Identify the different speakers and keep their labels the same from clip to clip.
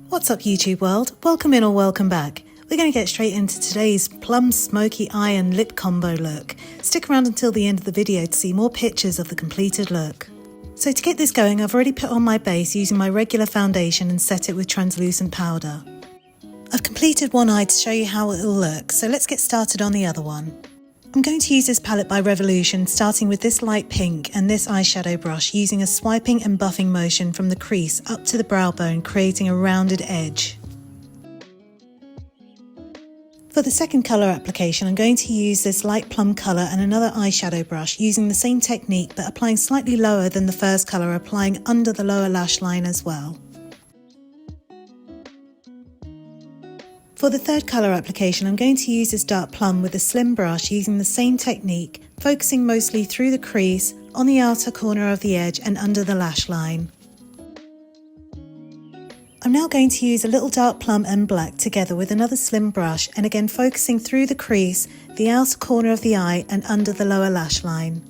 Speaker 1: What's up YouTube world? Welcome in or welcome back. We're going to get straight into today's Plum Smokey eye and lip combo look. Stick around until the end of the video to see more pictures of the completed look. So to get this going, I've already put on my base using my regular foundation and set it with translucent powder. I've completed one eye to show you how it will look, so let's get started on the other one. I'm going to use this palette by Revolution, starting with this light pink and this eyeshadow brush, using a swiping and buffing motion from the crease up to the brow bone, creating a rounded edge. For the second colour application, I'm going to use this light plum colour and another eyeshadow brush, using the same technique but applying slightly lower than the first colour, applying under the lower lash line as well. For the third colour application, I'm going to use this dark plum with a slim brush, using the same technique, focusing mostly through the crease, on the outer corner of the edge and under the lash line. I'm now going to use a little dark plum and black together with another slim brush, and again focusing through the crease, the outer corner of the eye and under the lower lash line.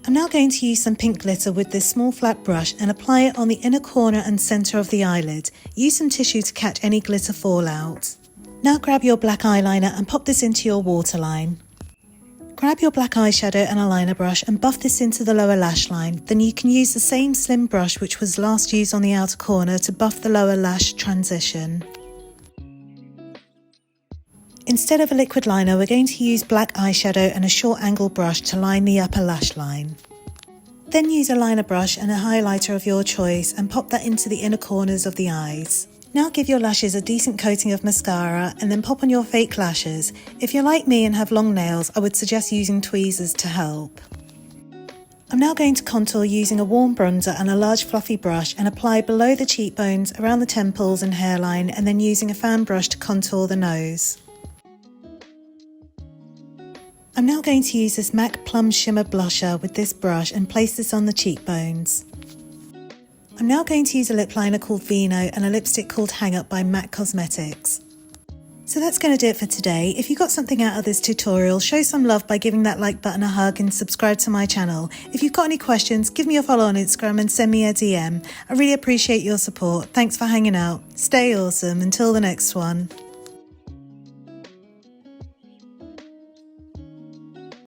Speaker 1: I'm now going to use some pink glitter with this small flat brush and apply it on the inner corner and centre of the eyelid. Use some tissue to catch any glitter fallout. Now grab your black eyeliner and pop this into your waterline. Grab your black eyeshadow and eyeliner brush and buff this into the lower lash line. Then you can use the same slim brush which was last used on the outer corner to buff the lower lash transition. Instead of a liquid liner, we're going to use black eyeshadow and a short angle brush to line the upper lash line. Then use a liner brush and a highlighter of your choice and pop that into the inner corners of the eyes. Now give your lashes a decent coating of mascara and then pop on your fake lashes. If you're like me and have long nails, I would suggest using tweezers to help. I'm now going to contour using a warm bronzer and a large fluffy brush and apply below the cheekbones, around the temples and hairline, and then using a fan brush to contour the nose. I'm now going to use this MAC Plum Shimmer Blusher with this brush and place this on the cheekbones. I'm now going to use a lip liner called Vino and a lipstick called Hang Up by MAC Cosmetics. So that's going to do it for today. If you got something out of this tutorial, show some love by giving that like button a hug and subscribe to my channel. If you've got any questions, give me a follow on Instagram and send me a DM. I really appreciate your support. Thanks for hanging out. Stay awesome. Until the next one.